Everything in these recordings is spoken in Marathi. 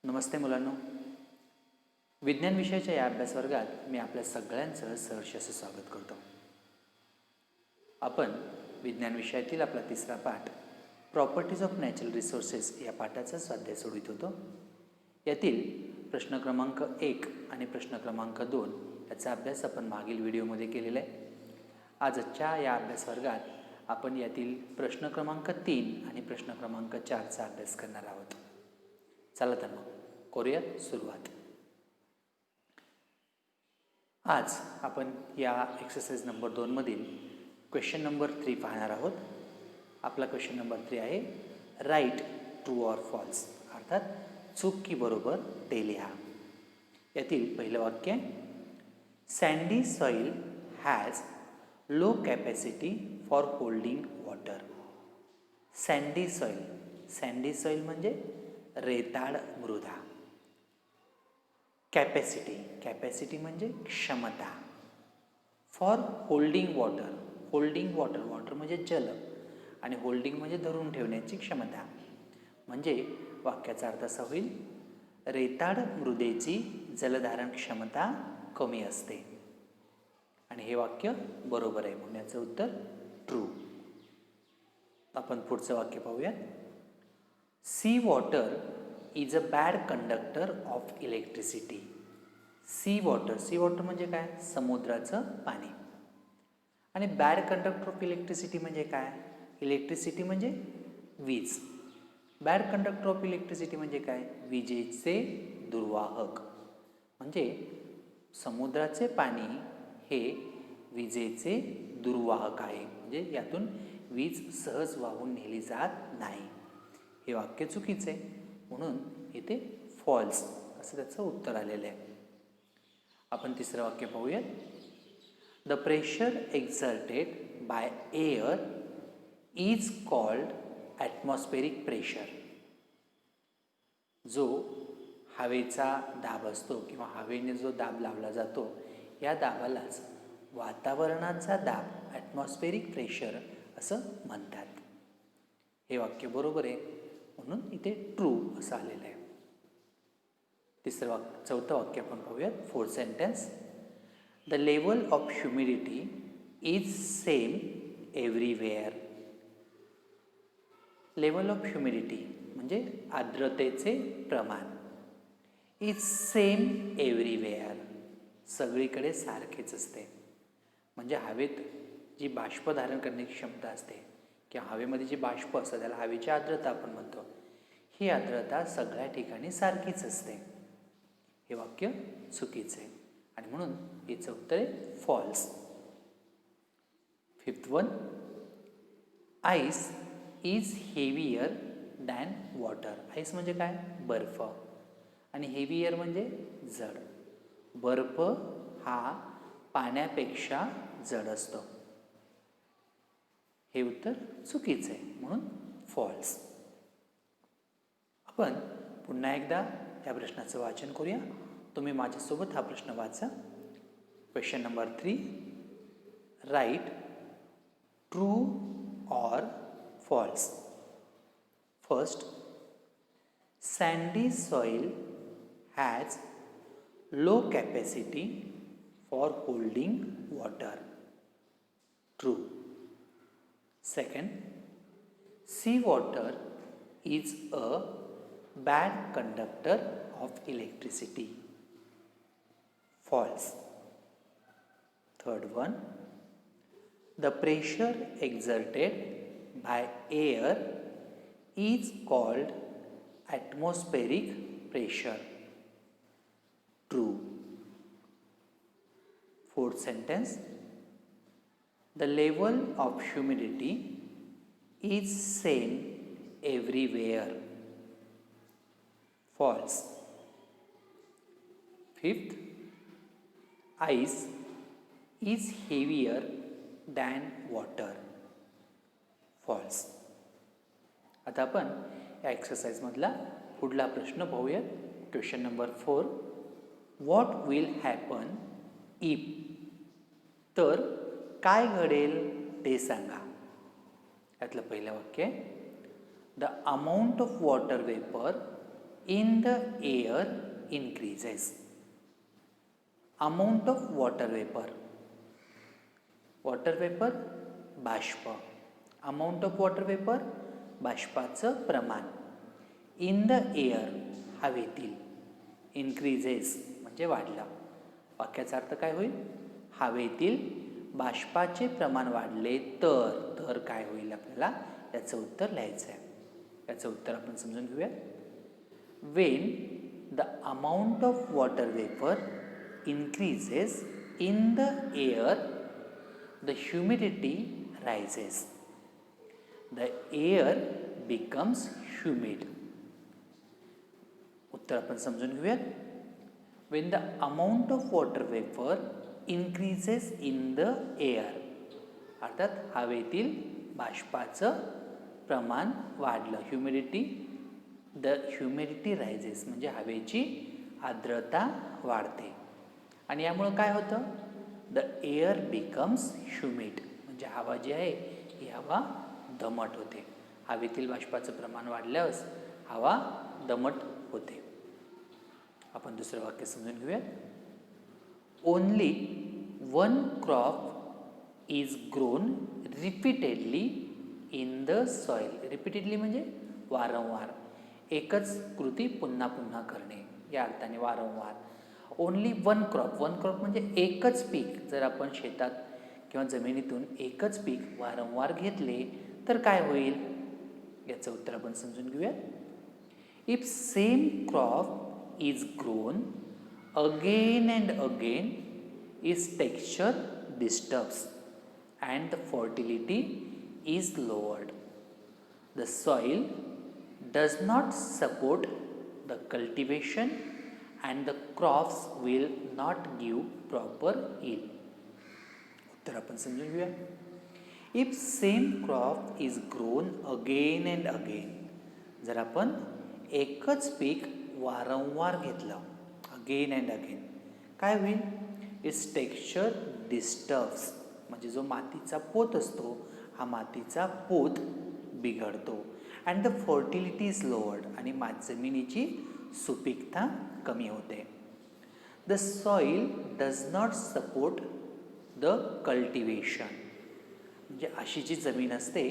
नमस्ते मुलांनो, विज्ञान विषयाच्या या अभ्यास वर्गात मी आपल्या सगळ्यांचं सहर्ष असं स्वागत करतो. आपण विज्ञान विषयातील आपला तिसरा पाठ प्रॉपर्टीज ऑफ नॅचरल रिसोर्सेस या पाठाचा स्वाध्याय सोडवित होतो. यातील प्रश्न क्रमांक 1 आणि प्रश्न क्रमांक 2 याचा अभ्यास आपण मागील व्हिडिओमध्ये केलेला आहे. आजच्या या अभ्यास वर्गात आपण यातील प्रश्न क्रमांक 3 आणि प्रश्न क्रमांक 4चा अभ्यास करणार आहोत. चला तर मग करूया सुरुवात. आज आपण या एक्सरसाइज नंबर 2 मधील क्वेश्चन नंबर 3 पाहणार आहोत. आपला क्वेश्चन नंबर 3 आहे राईट ट्रू ऑर फॉल्स, अर्थात चूक की बरोबर ते लिहा. यातील पहिलं वाक्य sandy soil has low capacity for holding water. Sandy soil म्हणजे रेताड मृदा. कॅपॅसिटी म्हणजे क्षमता. फॉर होल्डिंग वॉटर म्हणजे जल आणि होल्डिंग म्हणजे धरून ठेवण्याची क्षमता. म्हणजे वाक्याचा अर्थ असा होईल, रेताड मृदेची जलधारण क्षमता कमी असते. आणि हे वाक्य बरोबर आहे म्हणून याचं उत्तर ट्रू. आपण पुढचं वाक्य पाहूयात. C water is a bad conductor of electricity. C water म्हणजे काय? समुद्राचं पाणी. आणि बॅड कंडक्टर ऑफ इलेक्ट्रिसिटी म्हणजे काय? इलेक्ट्रिसिटी म्हणजे वीज. बॅड कंडक्टर ऑफ इलेक्ट्रिसिटी म्हणजे काय? विजेचे दुर्वाहक. म्हणजे समुद्राचे पाणी हे विजेचे दुर्वाहक आहे, म्हणजे यातून वीज सहज वाहून नेली जात नाही. हे वाक्य चुकीचे आहे म्हणून इथे फॉल्स असं त्याचं उत्तर आलेलं आहे. आपण तिसरं वाक्य पाहूयात. The pressure exerted by air is called atmospheric pressure. जो हवेचा दाब असतो किंवा हवेने जो दाब लावला जातो या दाबालाच वातावरणाचा दाब ॲटमॉस्फेरिक प्रेशर असं म्हणतात. हे वाक्य बरोबर आहे म्हणून इथे ट्रू असं आलेलं आहे. चौथं वाक्य आपण पाहूयात. Fourth sentence. The level of humidity is same everywhere. Level of humidity म्हणजे आर्द्रतेचे प्रमाण. इज सेम एव्हरीवेअर, सगळीकडे सारखेच असते. म्हणजे हवेत जी बाष्प धारण करण्याची क्षमता असते किंवा हवेमध्ये जी बाष्प असते त्याला हवेची आर्द्रता आपण म्हणतो, ही आर्द्रता सगळ्या ठिकाणी सारखीच असते. हे वाक्य चुकीचे आहे आणि म्हणून याचं उत्तर आहे false. Fifth one. Ice is heavier than water. Ice म्हणजे काय? बर्फ. आणि हेवियर म्हणजे जड. बर्फ हा पाण्यापेक्षा जड असतो. हे उत्तर चुकीचं आहे म्हणून फॉल्स. आपण पुन्हा एकदा या प्रश्नाचं वाचन करूया. तुम्ही माझ्यासोबत हा प्रश्न वाचा. Question number 3. Write true or false. First, sandy soil has low capacity for holding water. True. Second, sea water is a bad conductor of electricity. False. Third one, the pressure exerted by air is called atmospheric pressure. True. Fourth sentence, the level of humidity is same everywhere. False. Fifth, ice is heavier than water. False. आता आपण या एक्सरसाइजमधला पुढला प्रश्न पाहूयात. Question number 4. What will happen if. तर काय घडेल ते सांगा. यातलं पहिलं वाक्य, the amount of water vapour in the air increases. Amount of water vapor. Water vapor बाष्प. Amount of water vapor बाष्पाचं प्रमाण. In the air हवेतील. Increases म्हणजे वाढलं. वाक्याचा अर्थ काय होईल? हवेतील बाष्पाचे प्रमाण वाढले तर काय होईल आपल्याला याचं उत्तर लिहायचं आहे. याचं उत्तर आपण समजून घेऊया. When the amount of water vapor increases in the air, the humidity rises. The air becomes humid. उत्तर आपण समजून घेऊयात. When the amount of water vapor increases in the air, अर्थात हवेतील बाष्पाचं प्रमाण वाढलं. the humidity rises म्हणजे हवेची आर्द्रता वाढते. आणि यामुळे काय होतं? the air becomes humid म्हणजे हवा जी आहे ही हवा दमट होते. हवेतील बाष्पाचं प्रमाण वाढल्यास हवा दमट होते. आपण दुसरं वाक्य समजून घेऊया. Only one crop is grown repeatedly in the soil. Repeatedly म्हणजे वारंवार. एकच कृती पुन्हा पुन्हा करणे या अर्थाने वारंवार. Only one crop. One crop म्हणजे एकच पीक. जर आपण शेतात किंवा जमिनीतून एकच पीक वारंवार घेतले तर काय होईल याचं उत्तर आपण समजून घेऊया. If same crop is grown again and again, its texture disturbs and the fertility is lowered. The soil does not support the cultivation and the crops will not give proper yield. उत्तर आपण समजून घेऊया. If same crop is grown again and again, जर आपण एकच पीक वारंवार घेतलं अगेन अँड अगेन काय होईल? इट्स टेक्स्चर डिस्टर्ब्स म्हणजे जो मातीचा पोत असतो हा मातीचा पोत बिघडतो. And the fertility is lowered आणि जमिनीची सुपीकता कमी होते. The soil does not support the cultivation म्हणजे अशी जी जमीन असते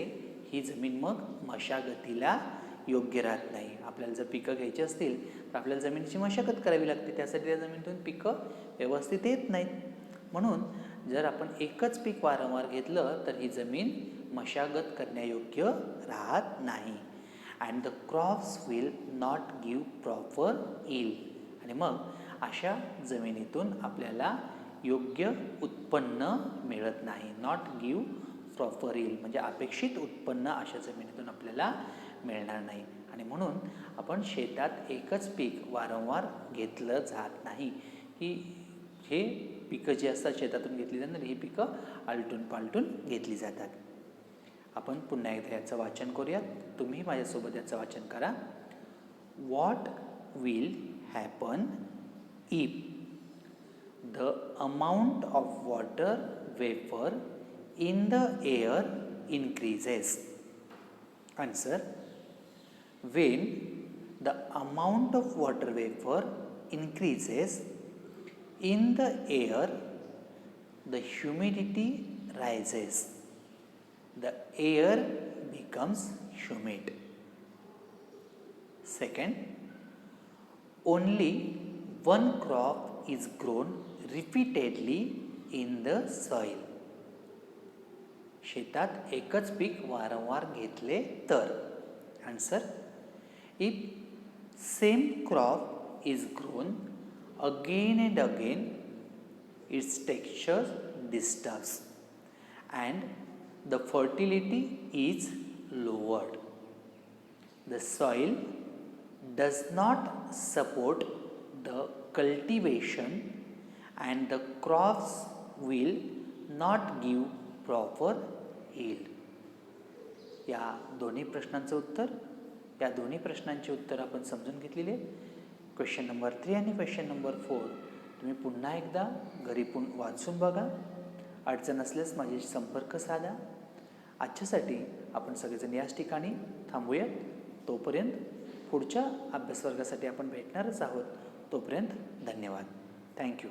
ही जमीन मग मशागतीला योग्य राहत नाही. आपल्याला जर पिकं घ्यायची असतील तर आपल्याला जमिनीची मशागत करावी लागते. त्यासाठी त्या जमिनीतून पिकं व्यवस्थित येत नाहीत. म्हणून जर आपण एकच पीक वारंवार घेतलं तर ही जमीन मशागत करण्यायोग्य राहत नाही. And the crops will not give proper yield आणि मग अशा जमिनीतून आपल्याला योग्य उत्पन्न मिळत नाही. नॉट गिव्ह प्रॉपर यील्ड म्हणजे अपेक्षित उत्पन्न अशा जमिनीतून आपल्याला मिळणार नाही. आणि म्हणून आपण शेतात एकच पीक वारंवार घेतलं जात नाही. हे पिकं जी असतात शेतातून घेतली जातात ही पिकं आलटून पालटून घेतली जातात. आपण पुन्हा एकदा याचं वाचन करूयात. तुम्ही माझ्यासोबत याचं वाचन करा. What will happen if the amount of water vapour in the air increases? Answer. When the amount of water vapor increases in the air, the humidity rises. The air becomes humid. Second, only one crop is grown repeatedly in the soil. शेतात एकच पीक वारंवार घेतले तर? Answer. If same crop is grown again and again, its texture disturbs and the fertility is lowered. The soil does not support the cultivation and the crops will not give proper yield. या दोन्ही प्रश्नांचं उत्तर, या दोन्ही प्रश्नांची उत्तर आपण समजून घेतलेली आहे. क्वेश्चन नंबर 3 आणि क्वेश्चन नंबर 4 तुम्ही पुन्हा एकदा घरी वाचून बघा. अडचण असल्यास माझ्याशी संपर्क साधा. आजच्यासाठी आपण सगळेजण याच ठिकाणी थांबूयात. तोपर्यंत पुढच्या अभ्यासवर्गासाठी आपण भेटणारच आहोत. तोपर्यंत धन्यवाद. थँक्यू.